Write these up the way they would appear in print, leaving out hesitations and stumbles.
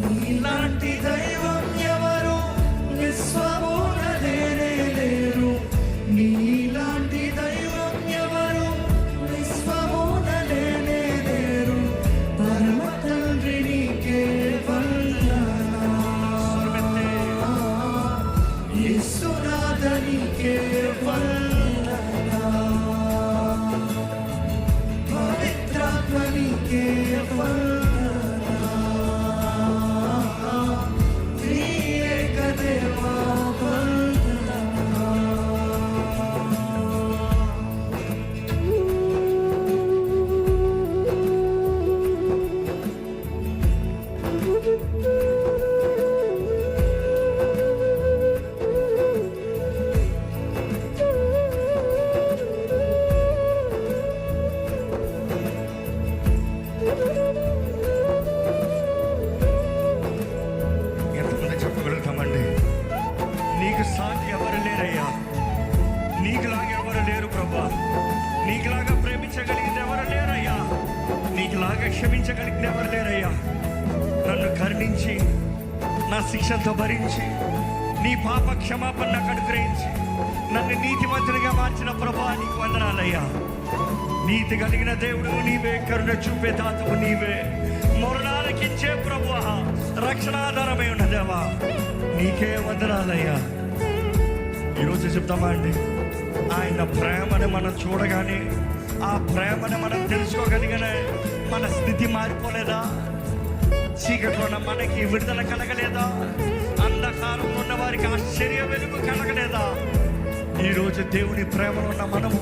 నీలాంటి దైవం ఎవరు విశ్వమున లేనే లేరు. నీలాంటి దైవం ఎవరు విశ్వమున లేనే లేరు. పరమ తండ్రి నీకే వందనాలు. యేసునాథ నీకే వందనాలు. పవిత్రాత్మ నీకే వందనాలు. నీకు సాటి ఎవరు లేరయ్యా. నీకులాగా ఎవరు లేరు ప్రభా. నీకులాగా ప్రేమించగలిగింది ఎవరు లేరయ్యా. నీకులాగా క్షమించగలిగింది ఎవరు లేరయ్యా. నన్ను కరుణించి నా శిక్షంతో భరించి నీ పాప క్షమాపణ నాకు అనుగ్రహించి నన్ను నీతిమంతునిగా మార్చిన ప్రభా నీకు వందనాలయ్యా. నీతి కలిగిన దేవుడు నీవే, కరుణ చూపే తాతవు నీవే, మరణాలకిచ్చే ప్రభువా, రక్షణాధారమై ఉన్న దేవా నీకే వందనాలయ్యా. ఈరోజు చెప్తామా అండి, ఆయన ప్రేమని మనం చూడగానే, ఆ ప్రేమని మనం తెలుసుకోగలిగానే మన స్థితి మారిపోలేదా? చీకట్లో ఉన్న మనకి విడుదల కలగలేదా? అంధకారంలో ఉన్న వారికి ఆశ్చర్య వెలుగు కలగలేదా? ఈరోజు దేవుని ప్రేమలో ఉన్న మనము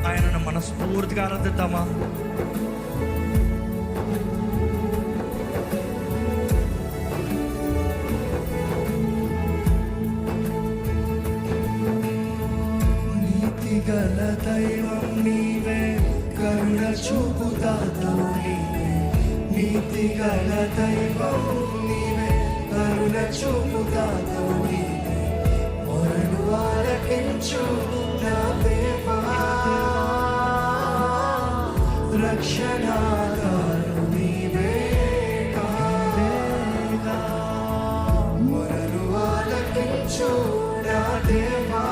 ఆయనను మనస్ఫూర్తిగా ఆరాధిద్దామా? గల దైవం నీవే, కరుణ చూపుతాతవు నీవే. నీతి గల దైవం నీవే, కరుణ చూపుతాతవు నీవే. మొరలు ఆలకించు నా దేవా, రక్షణాధారం నీవే కాదేగా. మొరలు ఆలకించు నా దేవా,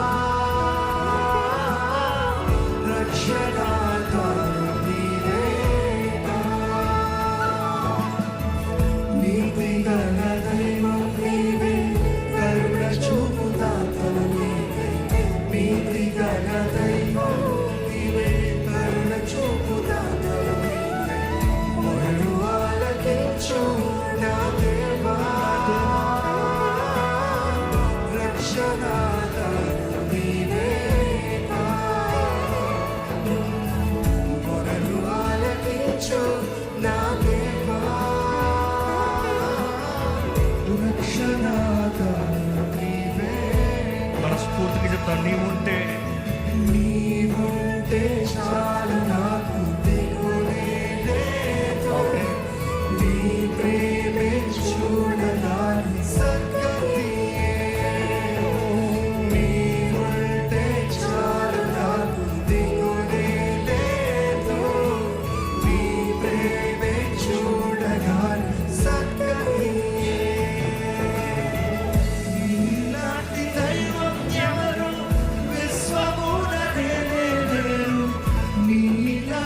నీతి గల దైవం నీవే, కరుణ చూపుతాతవు నీవే. నీతి గల దైవం నీవే, కరుణ చూపుతాతవు నీవే. మొరలు ఆలకించు నా దేవా, రక్షణాధారం నీవే. మొరలు ఆలకించు నా దేవా, మనస్ఫూర్తిగా చెప్తాను, నీవుంటే చాలు నాకు దిగులే లేదు. నీ ప్రేమే చూడడానికి సద్గతియే. నీవుంటే చాలు నాకు దిగులే లేదు. నీ ప్రేమే చూడడానికి సద్గతియే. నీలాంటి దైవం ఎవరు విశ్వమున లేనే లేరు. నీలాంటి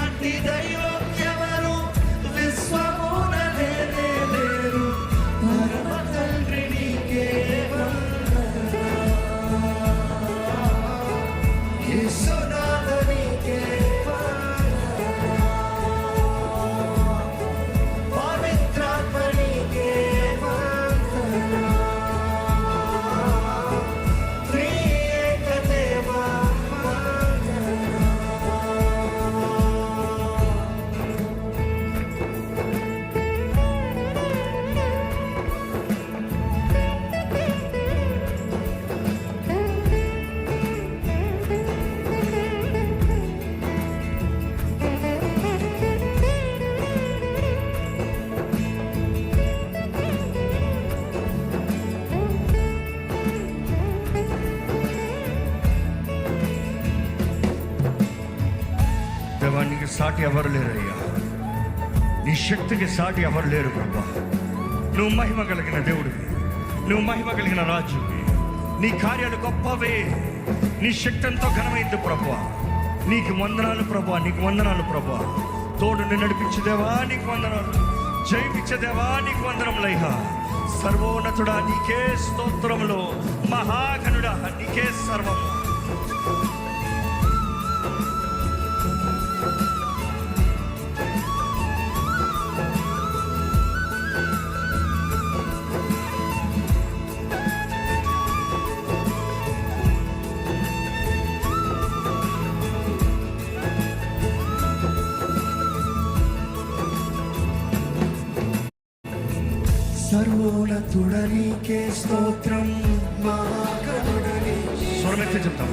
సాటి ఎవరు లేరయ్యా. నీ శక్తికి సాటి ఎవరు లేరు ప్రభా. నువ్వు మహిమ కలిగిన దేవుడివి, నువ్వు మహిమ కలిగిన రాజువి. నీ కార్యాలు గొప్పవే, నీ శక్తి ఎంతో ఘనమైంది ప్రభా. నీకు వందనాలు ప్రభా, నీకు వందనాలు ప్రభా. తోడుని నడిపించేదేవా నీకు వందనాలు, జయించేదేవా నీకు వందనములయ్యా. సర్వోన్నతుడా నీకే స్తోత్రములు, మహాగణుడా నీకే సర్వము. సర్వోన్నతుడ నీకే స్తోత్రం, మహాగణుడని స్వరమెత్తి చెప్తాం.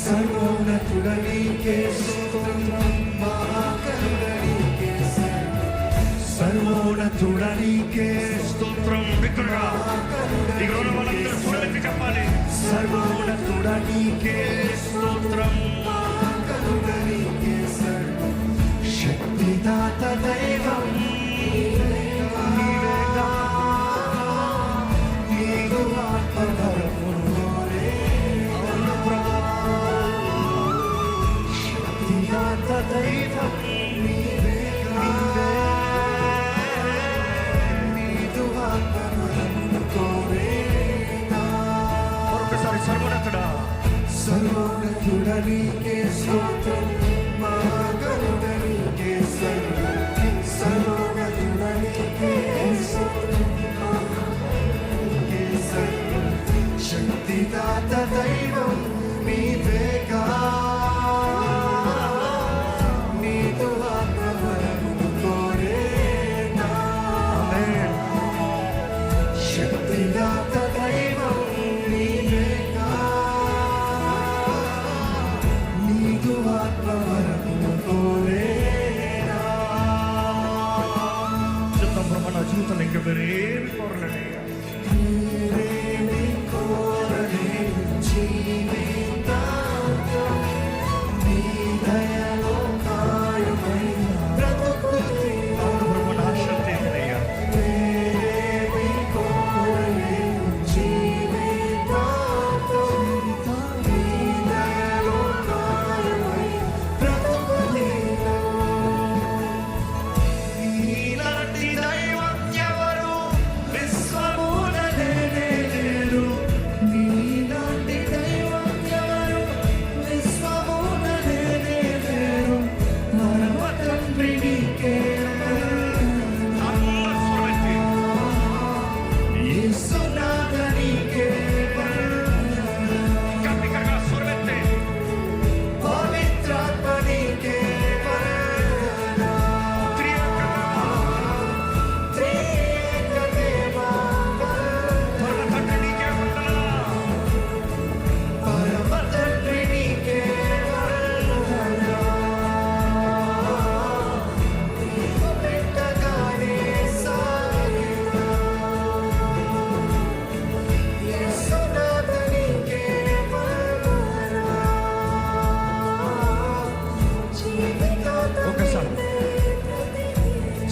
సర్వోన్నతుడ నీకే స్తోత్రం, మహాగణుడనికే సర్వోన్నతుడ నీకే స్తోత్రం. విగ్రహ వాళ్ళందరూ స్వరమెత్తి చెప్పాలి. సర్వోన్నతుడ నీకే స్తోత్రం, మహాగణుడనికే శక్తిదాత దైవం మరొకసారి సర్వోన్నతుడా, సర్వోన్నతుడ నీకే స్తోత్రం, మహాగణుడ నీకే సర్వోన్నతుడ నీకే స్తోత్రం, మహాగణుడ శక్తిదాత దైవం నీవేగా. నీదు ఆత్మవరము కోరేనా. శక్తిదాత దైవం నీవేగా. నీదు ఆత్మవరము కోరేనా. చెప్తాం ప్రభా, నా జీవితంలో ఇంకా వేరేమి కోరలేనయ్యా.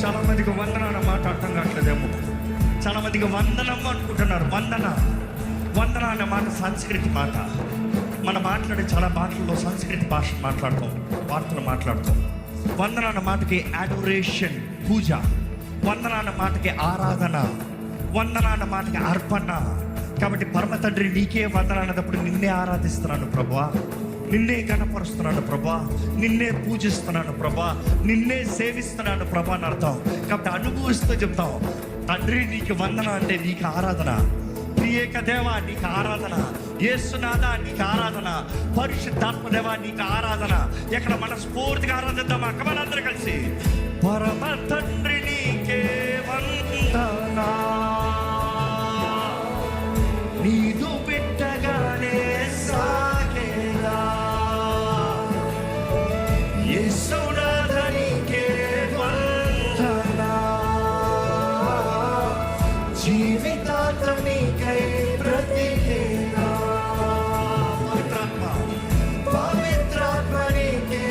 చాలా మందికి వందన అన్న మాట అర్థం కావట్లేదేమో. చాలా మందికి వందనం అనుకుంటున్నారు. వందన అన్న మాట సంస్కృతి మాట. మనం మాట్లాడే చాలా మాటల్లో సంస్కృతి భాష మాట్లాడతాం, వార్తలు మాట్లాడతాం. వందన అన్న మాటకి అడోరేషన్, పూజ. వందన అన్న మాటకి ఆరాధన, వందన అన్న మాటకి అర్పణ. కాబట్టి పరమ తండ్రి నీకే వందన అన్నప్పుడు నిన్నే ఆరాధిస్తున్నాను ప్రభువా, నిన్నే కనపరుస్తున్నాను ప్రభా, నిన్నే పూజిస్తున్నాను ప్రభా, నిన్నే సేవిస్తున్నాను ప్రభా అని అర్థం. కాబట్టి అనుభవిస్తూ చెప్తాం, తండ్రి నీకు వందన అంటే నీకు ఆరాధన. త్రియేక దేవా నీకు ఆరాధన, యేసునాథ నీకు ఆరాధన, పరిశుద్ధాత్మ దేవా నీకు ఆరాధన. ఎక్కడ మనస్ఫూర్తిగా ఆరాధిద్దామా? కమలందరూ కలిసి పరమ తండ్రి నీకే వందన, నీదు బిడ్డగానే సాగేదా, యేసునాథ నీకే వందన, జీవితాంతం నీకై బ్రతికేదా. పవిత్రాత్మ నీకే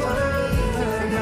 వందన,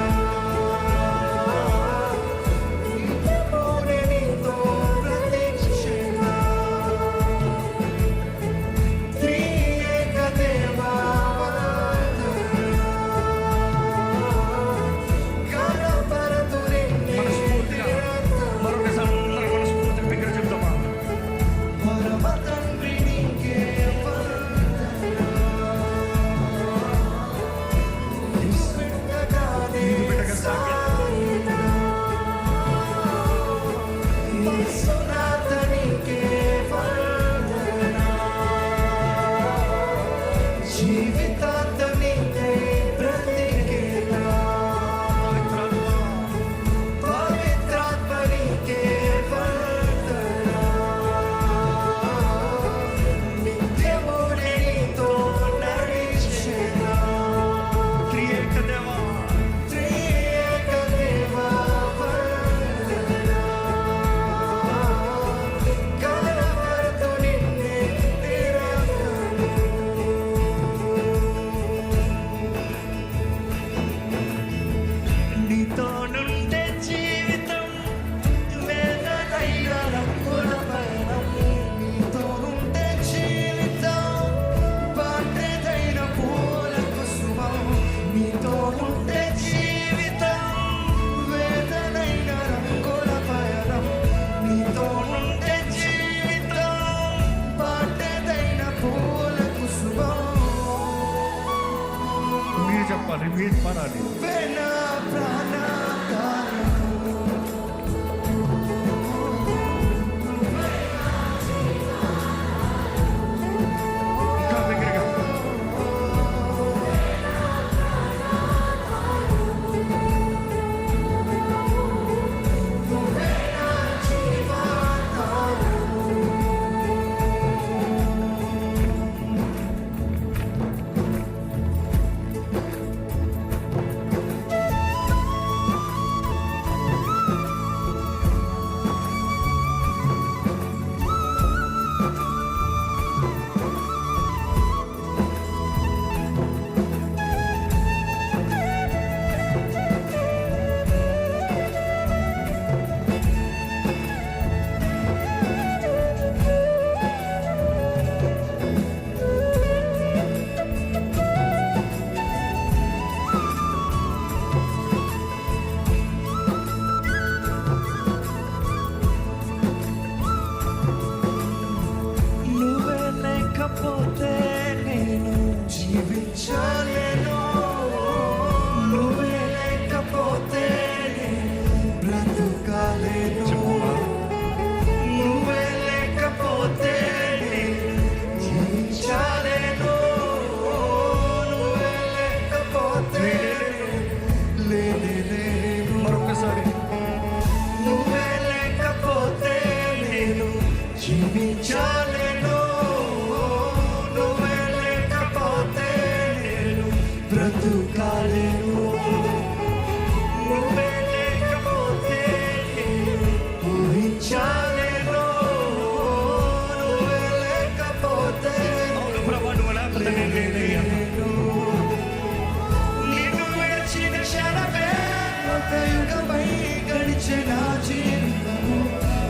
మీరు పాడాలి. వెనా ప్రాణాధారం ఇంకా దగ్గరగా. నువ్వే లేకపోతే నేను జీవించలేను నువ్వే లేకపోతే నేను బ్రతుకలేను చెప్పుమా. నువ్వే లేకపోతే నేను జీవించలేను నువ్వే లేకపోతే లేను మరొకసారి. నువ్వే లేకపోతే నేను జీవించలేను నువ్వే లేకపోతే నేను బ్రతుకలేను నువ్వే లేకపోతే నేను ఊహించలేను నువ్వే లేకపోతే అవును ప్రభా, నువ్వు లేకపోతే నేను లేనయ్యా. నిన్ను విడిచిన క్షణమే ఒక యుగమై గడిచిన జీవితము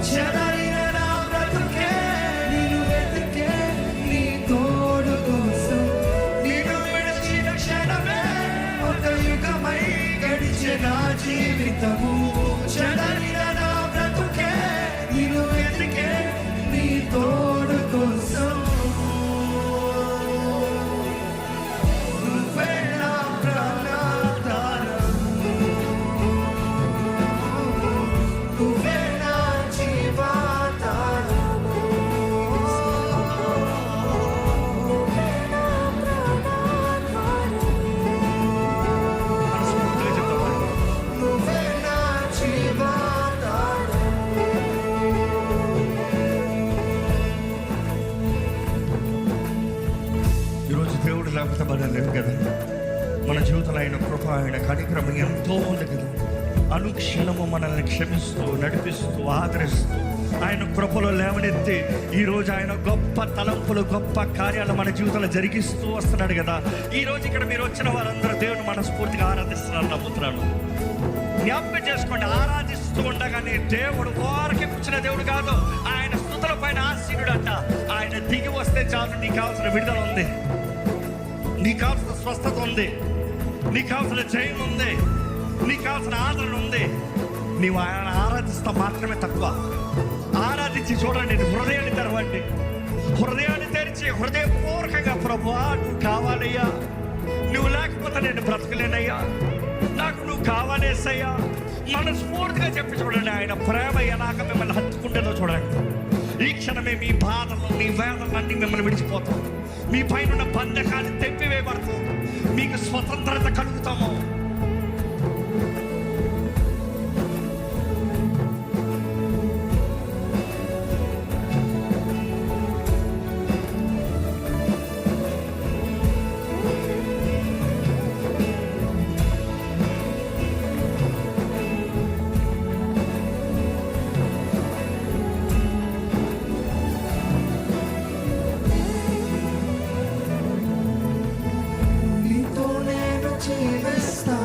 చెదరిన నా బ్రతుకే నిన్ను వెతికే నీ తోడు కోసం నిన్ను విడిచిన క్షణమే ఒక యుగమై గడిచిన జీవితము చెదరిన నా బ్రతుకే నిన్ను వెతికే నీ తోడు కోసం నువ్వే నా ప్రాణాధారం నువ్వే నా జీవాధారం మనస్ఫూర్తిగా చెప్తామా? నువ్వే నా జీవాధారం ఈరోజు దేవుడు లేకపోతే మనం లేవు కదా. మన జీవితంలో ఆయన కృప, ఆయన కార్యక్రమం ఎంతో ఉంది కదా. అనుక్షణము మనల్ని క్షమిస్తూ, నడిపిస్తూ, ఆదరిస్తూ, ఆయన కృపలో లేవనెత్తి ఈరోజు ఆయన గొప్ప తలంపులు, గొప్ప కార్యాలు మన జీవితంలో జరిగిస్తూ వస్తున్నాడు కదా. ఈరోజు ఇక్కడ మీరు వచ్చిన వారందరూ దేవుని మనస్ఫూర్తిగా ఆరాధిస్తున్నారు నమ్ముతున్నాను. జ్ఞాపకం చేసుకోండి, ఆరాధిస్తూ ఉండగానే దేవుడు వారికి కూర్చున్న దేవుడు కాదు. ఆయన స్తుతుల పైన ఆసీనుడు అంట. ఆయన దిగి వస్తే చాలు, నీకు కావాల్సిన విడుదల ఉంది, నీకు కావాల్సిన స్వస్థత ఉంది, నీకు కావాల్సిన జయం ఉంది, నీకు కావాల్సిన ఆదరణ ఉంది. నీవు ఆయన ఆరాధిస్తా మాత్రమే తక్కువ. ఆరాధించి చూడండి, హృదయాన్ని తెరవండి. హృదయాన్ని తెరిచి హృదయపూర్వకంగా ప్రభువా నువ్వు కావాలయ్యా, నువ్వు లేకపోతే నేను బ్రతకలేనయ్యా, నాకు నువ్వు కావాలేసయ్యా మనస్ఫూర్తిగా చెప్పి చూడండి. ఆయన ప్రేమ ఎలాగ మిమ్మల్ని హత్తుకుంటుందో చూడండి. ఈ క్షణమే మీ బాధలు, మీ వేదనలన్నీ మిమ్మల్ని విడిచిపోతాం. మీ పైన బంధకాన్ని తెంపివేయబడతాం. మీకు స్వతంత్రత కలుగుతాము. నీతో నేను జీవిస్తా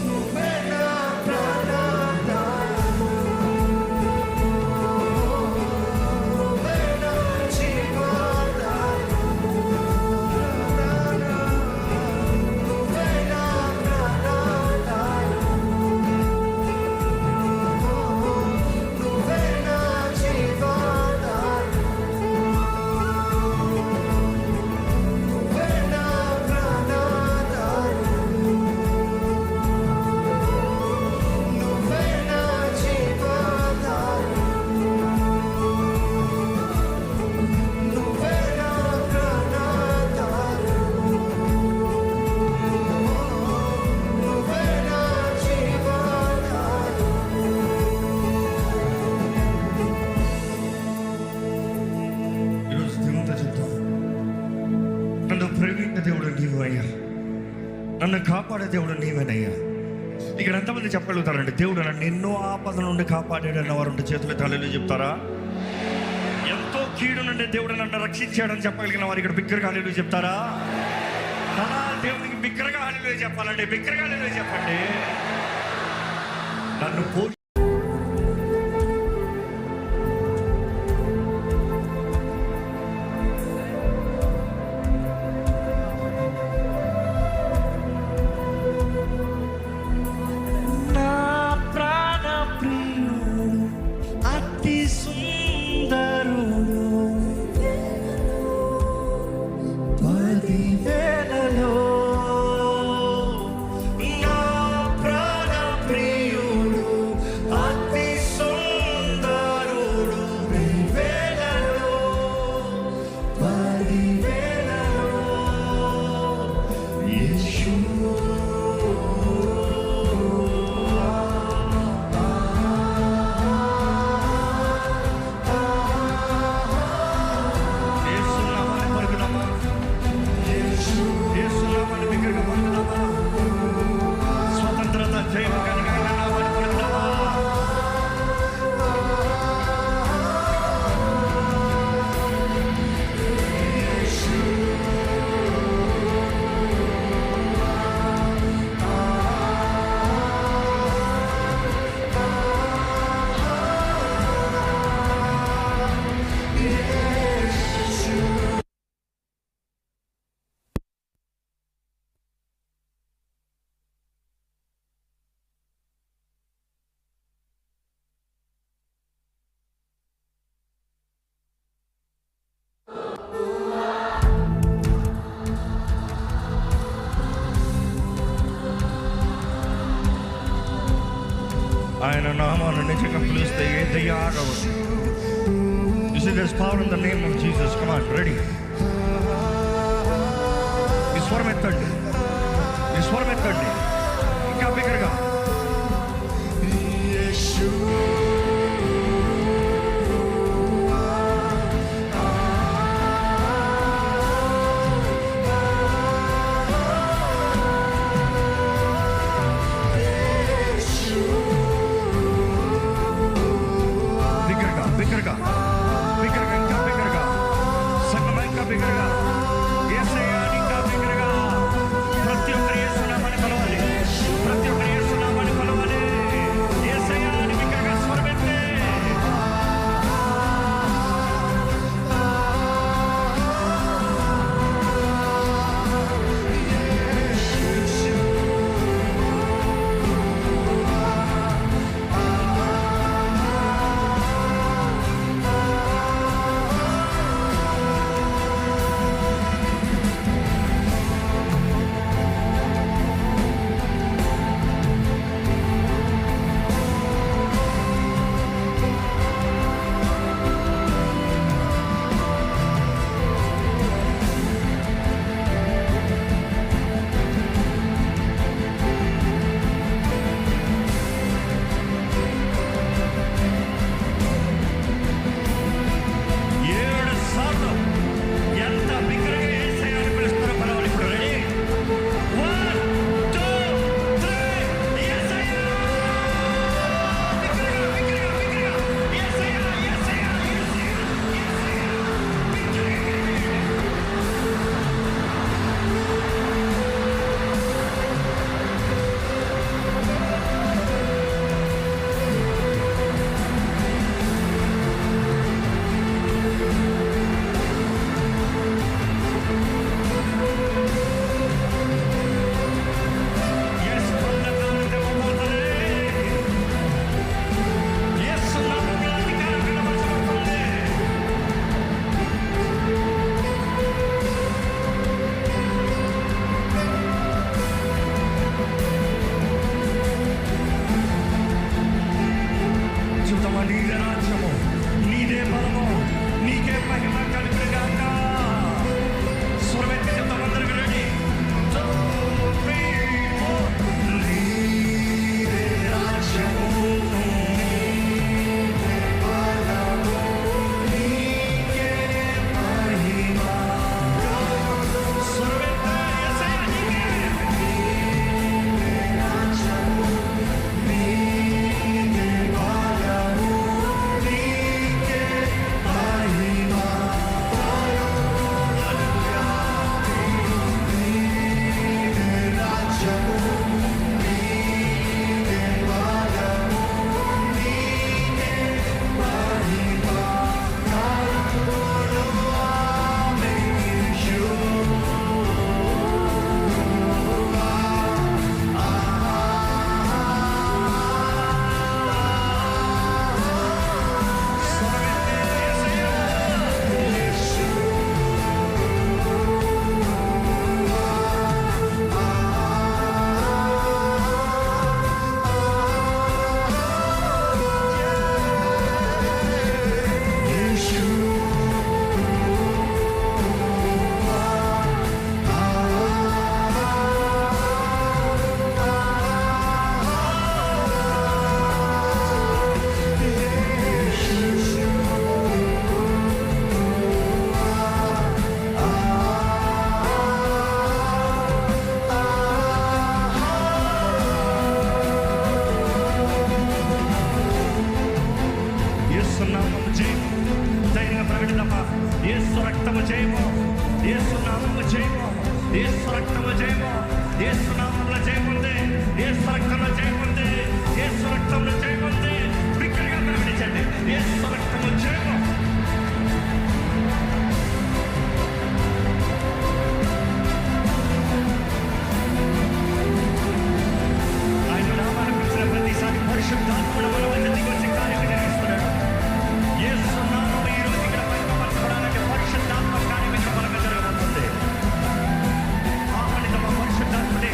నువ్వే నా ప్రాణాధారం, నువ్వే నా జీవాధారం, నువ్వే నా ప్రాణాధారం, నువ్వే నా జీవాధారం, నువ్వే నా ప్రాణాధారం, నువ్వే నా జీవాధారం, నువ్వే నా ప్రాణాధారం, నువ్వే నా జీవాధారం. ఈరోజు దేవునితో చెప్తాం, నన్ను ప్రేమించే దేవుడు నీవు అయ్యా, నన్ను కాపాడే దేవుడు నీవేనయ్యా. ఇక్కడ ఎంతమంది చెప్పగలుగుతారండి, దేవుడు నన్ను ఎన్నో ఆపదల నుండి కాపాడాడన్న వారు ఉంటే చేతులు తల్లిలో చెప్తారా? ఎంతో కీడు నుండి దేవుడు నన్ను రక్షించాడని చెప్పగలిగిన వారు ఇక్కడ బిగ్గరగా హల్లెలూయా చెప్తారా? దేవునికి బిగ్గరగా హల్లెలూయా చెప్పాలండి, బిగ్గరగా హల్లెలూయా చెప్పండి. నన్ను నా ప్రాణ ప్రియుడు అతి సుందరుడు, 10,000లో నా ప్రాణ ప్రియుడు అతి సుందరుడు, 10,000లో 10,000లో యేసు. స్వతంత్రత జయం కలిగిన నామమున పలుకుదామా? ఆయన నామాన్ని నిజంగా పిలిస్తే ఏ దయ్య ఆగవద్దు. You see, there's power in the name of Jesus. Come on, ready? ఈ స్వరం ఎత్తండి, ఈ స్వరం ఎత్తండి, ఇంకా బిగ్గరగా. బిగ్గరగా, బిగ్గరగా, బిగ్గరగా, ఇంకా బిగ్గరగా. సంగమ ఇంకా బిగ్గరగా. యేసయ్యా అని ఇంకా బిగ్గరగా. ప్రతి ఒక్కరు యేసు నామాన్ని పిలవాలి, ప్రతి ఒక్కరు యేసు నామాన్ని పిలవాలి. యేసయ్యా అని బిగ్గరగా స్వరమెత్తే. మహిమ కలుగును గాక. స్వరమెత్తి చెప్తాం అందరూ వినండి. 2, 3, 4. నీవే రాజ్యము, నీకే మహిమ. స్వరమెత్తి యేసయ్య నీకే. యేసు నామము జయము. ధైర్యంగా ప్రకటిద్దామా? యేసు రక్తము జయము, యేసు నామము జయము, యేసు రక్తము జయము. యేసు నామములో జయముంది, యేసు రక్తంలో జయముంది, యేసు రక్తంలో జయముంది. బిగ్గరగా ప్రకటించండి, యేసు రక్తము జయము. ఆయన నామాన్ని పిలిచిన ప్రతిసారి పరిశుద్ధాత్ముడు మన మధ్య దిగొచ్చి కార్యం జరిగిస్తున్నాడు. యేసు నామము ఈ రోజు ఇక్కడ బయటపరచబడాలంటే పరిశుద్ధాత్మ కార్యం ఇక్కడ మన మీద జరగబోతుంది. ఆహ్వానిద్దామా పరిశుద్ధాత్ముడే.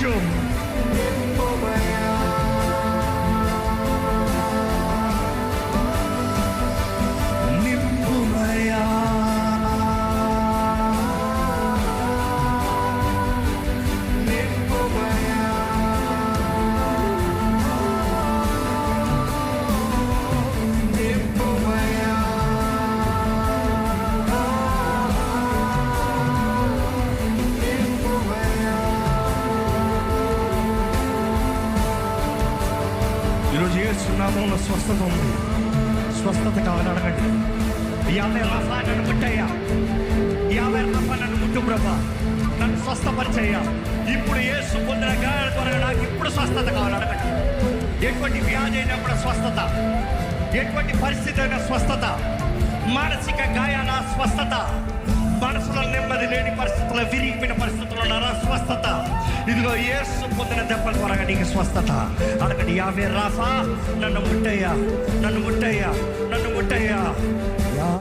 నింపబడినట్లు నింపుమయా. ఈరోజు యేసు నామములో స్వస్థత ఉంది. స్వస్థత కావాలని అడగండి. యావే రఫా నన్ను ముట్టయ్యా, యావే రఫా నన్ను ముట్టు ప్రభా, నన్ను స్వస్థపరిచయ్యా. ఇప్పుడు యేసు పొందిన గాయాల ద్వారా నాకు ఇప్పుడు స్వస్థత కావాలని అడగండి. ఎటువంటి వ్యాధి అయినప్పుడు స్వస్థత, ఎటువంటి పరిస్థితి అయినా స్వస్థత, మానసిక గాయాల స్వస్థత, మనసులో నెమ్మది లేని పరిస్థితుల్లో, విరిగిపోయిన పరిస్థితుల్లో ఉన్నారా స్వస్థత. ఇదిగో యేసు పొందిన దెబ్బల ద్వారా నీకు స్వస్థత. అడగండి. యావే రాఫా నన్ను ముట్టయ్యా, నన్ను ముట్టయ్యా, నన్ను ముట్టయ్యా.